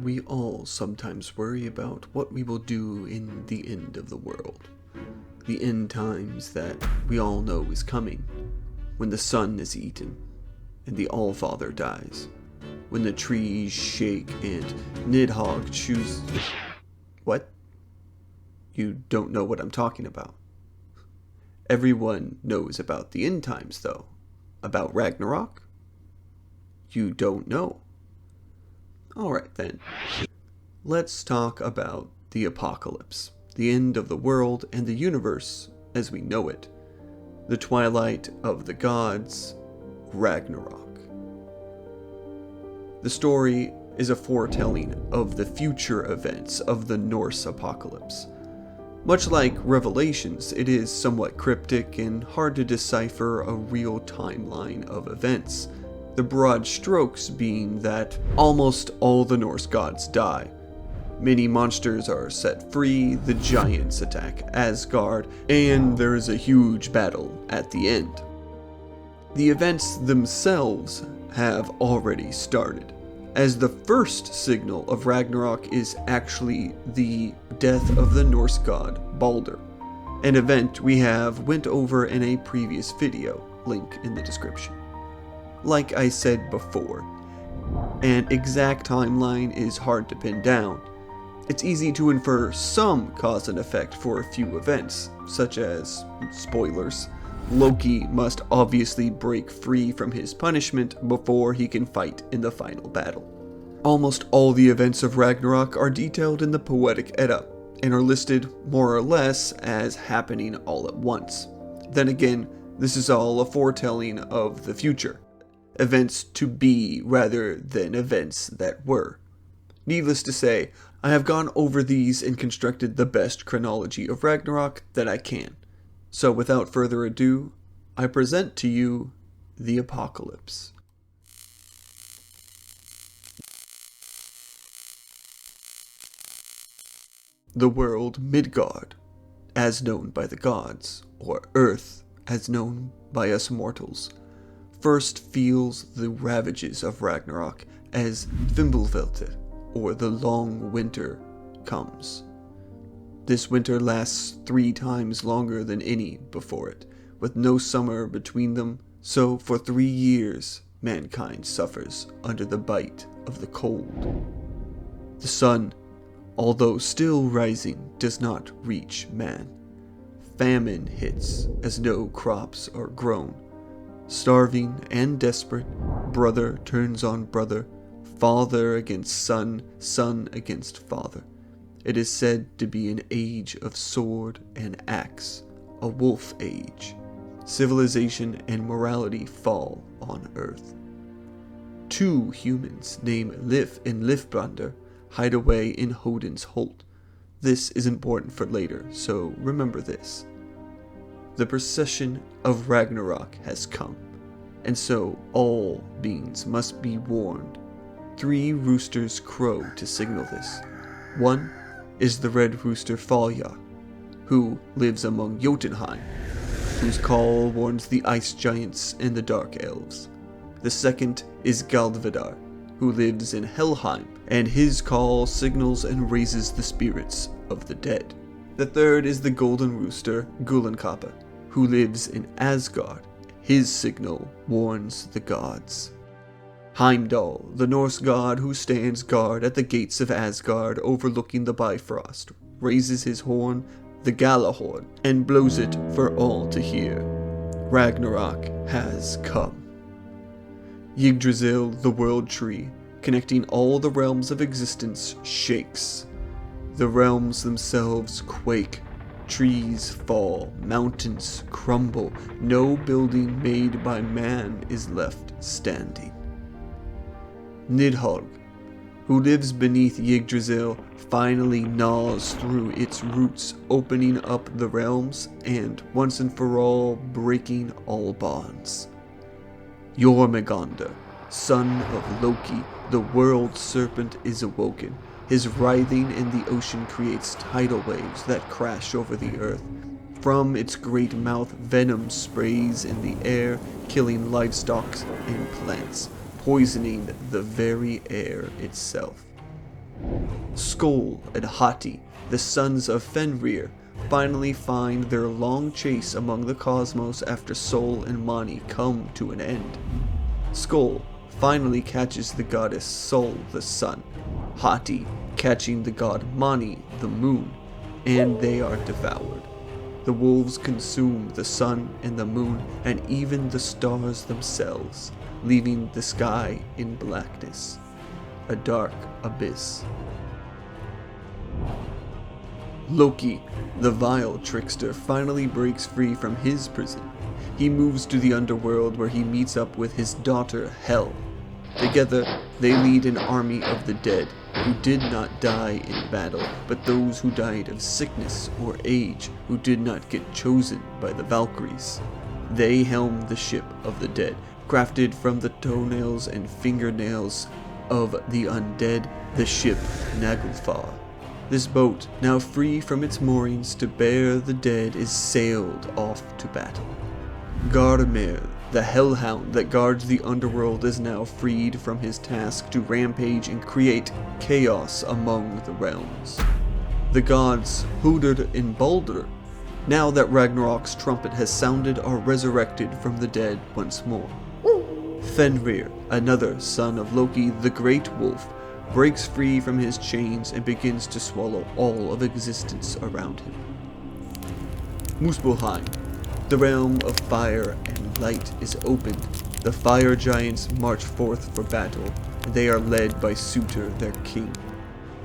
We all sometimes worry about what we will do in the end of the world. The end times that we all know is coming. When the sun is eaten, and the Allfather dies. When the trees shake and Nidhogg chooses... What? You don't know what I'm talking about. Everyone knows about the end times, though. About Ragnarok? You don't know. Alright then. Let's talk about the apocalypse, the end of the world and the universe as we know it. The Twilight of the Gods, Ragnarok. The story is a foretelling of the future events of the Norse apocalypse. Much like Revelations, it is somewhat cryptic and hard to decipher a real timeline of events. The broad strokes being that almost all the Norse gods die. Many monsters are set free, the giants attack Asgard, and there is a huge battle at the end. The events themselves have already started, as the first signal of Ragnarok is actually the death of the Norse god Balder, an event we have went over in a previous video, link in the description. Like I said before, an exact timeline is hard to pin down. It's easy to infer some cause and effect for a few events, such as, spoilers, Loki must obviously break free from his punishment before he can fight in the final battle. Almost all the events of Ragnarok are detailed in the Poetic Edda, and are listed more or less as happening all at once. Then again, this is all a foretelling of the future. Events to be rather than events that were. Needless to say, I have gone over these and constructed the best chronology of Ragnarok that I can. So without further ado, I present to you the Apocalypse. The world Midgard, as known by the gods, or Earth, as known by us mortals, first feels the ravages of Ragnarok as Fimbulvelte, or the long winter, comes. This winter lasts 3 times longer than any before it, with no summer between them, so for 3 years mankind suffers under the bite of the cold. The sun, although still rising, does not reach man. Famine hits as no crops are grown. Starving and desperate, brother turns on brother, father against son, son against father. It is said to be an age of sword and axe, a wolf age. Civilization and morality fall on Earth. 2 humans named Lif and Lifbrander hide away in Hodin's Holt. This is important for later, so remember this. The procession of Ragnarok has come, and so all beings must be warned. 3 roosters crow to signal this. One is the red rooster Falja, who lives among Jotunheim, whose call warns the ice giants and the dark elves. The second is Galdvidar, who lives in Helheim, and his call signals and raises the spirits of the dead. The third is the golden rooster Gulenkappa, who lives in Asgard. His signal warns the gods. Heimdall, the Norse god who stands guard at the gates of Asgard overlooking the Bifrost, raises his horn, the Galahorn, and blows it for all to hear. Ragnarok has come. Yggdrasil, the world tree, connecting all the realms of existence, shakes. The realms themselves quake. Trees fall, mountains crumble, no building made by man is left standing. Nidhogg, who lives beneath Yggdrasil, finally gnaws through its roots, opening up the realms and, once and for all, breaking all bonds. Jormungandr, son of Loki, the world serpent, is awoken. His writhing in the ocean creates tidal waves that crash over the earth. From its great mouth, venom sprays in the air, killing livestock and plants, poisoning the very air itself. Skoll and Hati, the sons of Fenrir, finally find their long chase among the cosmos after Sol and Mani come to an end. Skoll finally catches the goddess Sol, the sun, Hati catching the god Mani, the moon, and they are devoured. The wolves consume the sun and the moon and even the stars themselves, leaving the sky in blackness, a dark abyss. Loki, the vile trickster, finally breaks free from his prison. He moves to the underworld where he meets up with his daughter Hel. Together, they lead an army of the dead who did not die in battle, but those who died of sickness or age who did not get chosen by the Valkyries. They helm the ship of the dead, crafted from the toenails and fingernails of the undead, the ship Naglfar. This boat, now free from its moorings to bear the dead, is sailed off to battle. Garmr, the hellhound that guards the underworld, is now freed from his task to rampage and create chaos among the realms. The gods, Hodr and Baldur, now that Ragnarok's trumpet has sounded, are resurrected from the dead once more. Fenrir, another son of Loki, the Great Wolf, breaks free from his chains and begins to swallow all of existence around him. Muspelheim, the realm of fire and light, is opened. The fire giants march forth for battle, and they are led by Surtur, their king.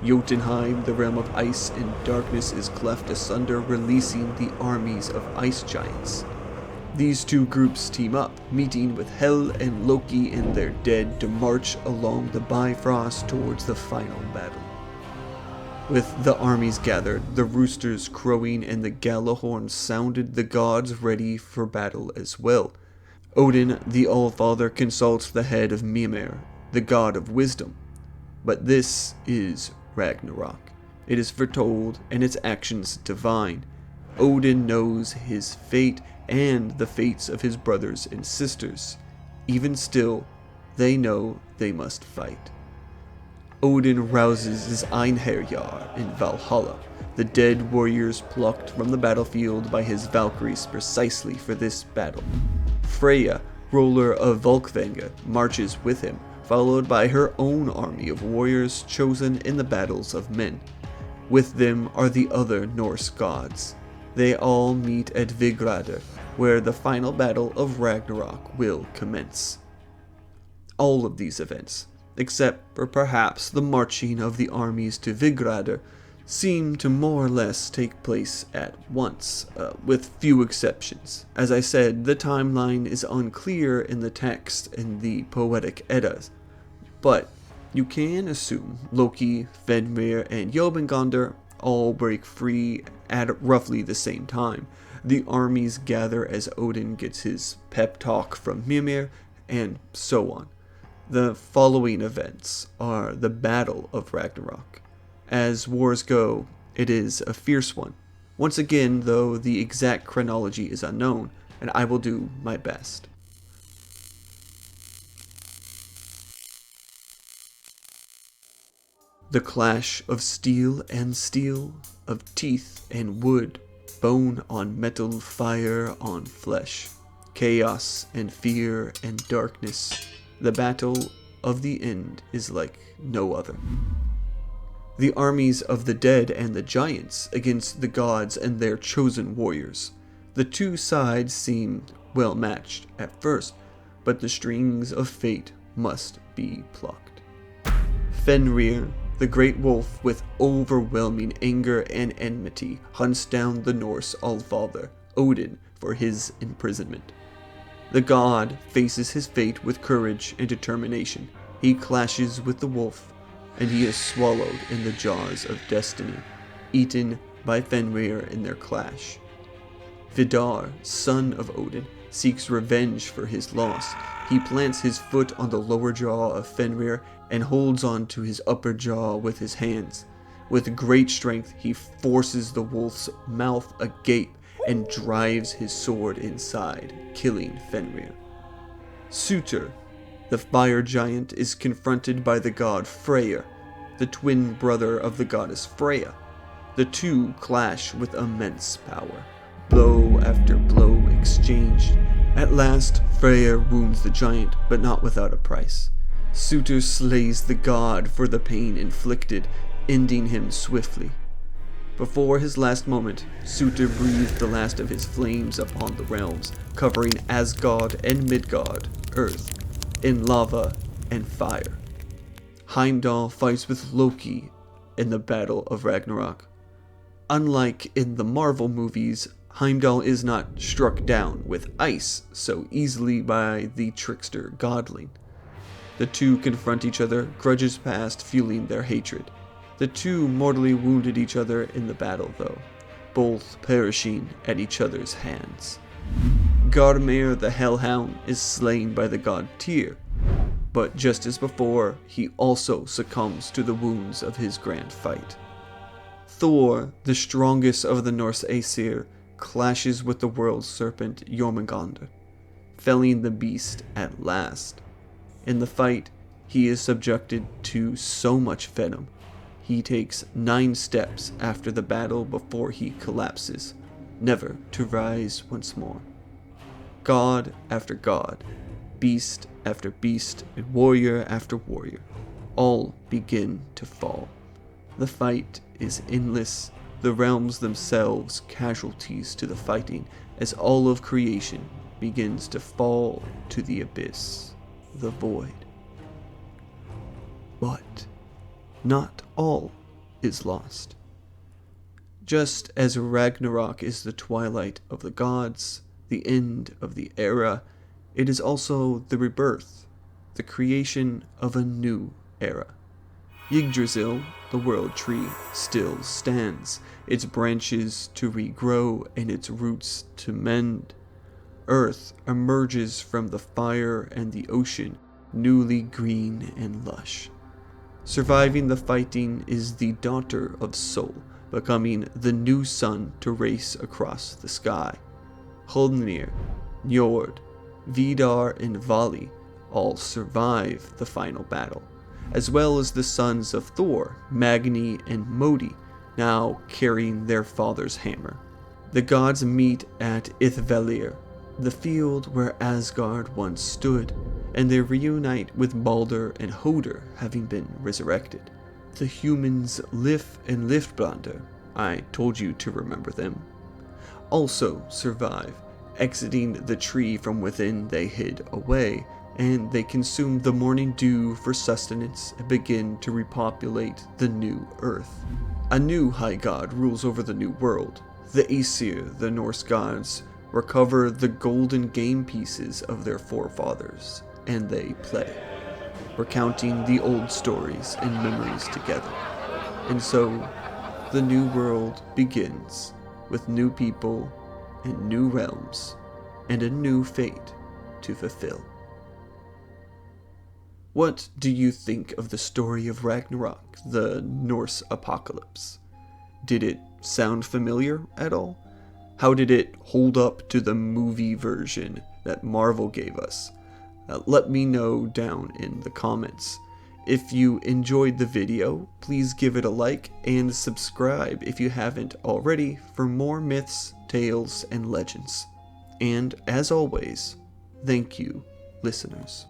Jotunheim, the realm of ice and darkness, is cleft asunder, releasing the armies of ice giants. These two groups team up, meeting with Hel and Loki and their dead to march along the Bifrost towards the final battle. With the armies gathered, the roosters crowing and the Galahorns sounded, the gods ready for battle as well. Odin, the Allfather, consults the head of Mimir, the god of wisdom. But this is Ragnarok. It is foretold and its actions divine. Odin knows his fate and the fates of his brothers and sisters. Even still, they know they must fight. Odin rouses his Einherjar in Valhalla, the dead warriors plucked from the battlefield by his Valkyries precisely for this battle. Freyja, ruler of Volkvanga, marches with him, followed by her own army of warriors chosen in the battles of men. With them are the other Norse gods. They all meet at Vigradr, where the final battle of Ragnarok will commence. All of these events, except for perhaps the marching of the armies to Vigradr, seem to more or less take place at once, with few exceptions. As I said, the timeline is unclear in the text and the poetic Eddas, but you can assume Loki, Fenrir, and Jobengandr all break free at roughly the same time. The armies gather as Odin gets his pep talk from Mimir, and so on. The following events are the Battle of Ragnarok. As wars go, it is a fierce one. Once again, though, the exact chronology is unknown, and I will do my best. The clash of steel and steel, of teeth and wood, bone on metal, fire on flesh, chaos and fear and darkness. The battle of the end is like no other. The armies of the dead and the giants against the gods and their chosen warriors. The two sides seem well matched at first, but the strings of fate must be plucked. Fenrir, the great wolf, with overwhelming anger and enmity, hunts down the Norse Allfather, Odin, for his imprisonment. The god faces his fate with courage and determination. He clashes with the wolf, and he is swallowed in the jaws of destiny, eaten by Fenrir in their clash. Vidar, son of Odin, seeks revenge for his loss. He plants his foot on the lower jaw of Fenrir and holds on to his upper jaw with his hands. With great strength, he forces the wolf's mouth agape and drives his sword inside, killing Fenrir. Surtur, the fire giant, is confronted by the god Freyr. the twin brother of the goddess Freya. The two clash with immense power, blow after blow exchanged. At last, Freya wounds the giant, but not without a price. Surtur slays the god for the pain inflicted, ending him swiftly. Before his last moment, Surtur breathed the last of his flames upon the realms, covering Asgard and Midgard, Earth, in lava and fire. Heimdall fights with Loki in the Battle of Ragnarok. Unlike in the Marvel movies, Heimdall is not struck down with ice so easily by the trickster godling. The two confront each other, grudges past fueling their hatred. The two mortally wounded each other in the battle though, both perishing at each other's hands. Garmr the Hellhound is slain by the god Tyr, but just as before, he also succumbs to the wounds of his grand fight. Thor, the strongest of the Norse Aesir, clashes with the world serpent Jormungandr, felling the beast at last. In the fight, he is subjected to so much venom, he takes 9 steps after the battle before he collapses, never to rise once more. God after god, beast after beast, and warrior after warrior, all begin to fall. The fight is endless, the realms themselves casualties to the fighting, as all of creation begins to fall to the abyss, the void. But not all is lost. Just as Ragnarok is the twilight of the gods, the end of the era, it is also the rebirth, the creation of a new era. Yggdrasil, the world tree, still stands, its branches to regrow and its roots to mend. Earth emerges from the fire and the ocean, newly green and lush. Surviving the fighting is the daughter of Sol, becoming the new sun to race across the sky. Hrungnir, Njord, Vidar, and Vali all survive the final battle, as well as the sons of Thor, Magni and Modi, now carrying their father's hammer. The gods meet at Ithvelir, the field where Asgard once stood, and they reunite with Balder and Hoder having been resurrected. The humans Lif and Liftblander, I told you to remember them, also survive, exiting the tree from within they hid away, and they consume the morning dew for sustenance and begin to repopulate the new earth. A new high god rules over the new world. The Aesir, the Norse gods, recover the golden game pieces of their forefathers, and they play, recounting the old stories and memories together. And so, the new world begins with new people and new realms and a new fate to fulfill. What do you think of the story of Ragnarok, the Norse apocalypse? Did it sound familiar at all? How did it hold up to the movie version that Marvel gave us? Let me know down in the comments. If you enjoyed the video, please give it a like and subscribe if you haven't already for more myths, tales, and legends. And as always, thank you, listeners.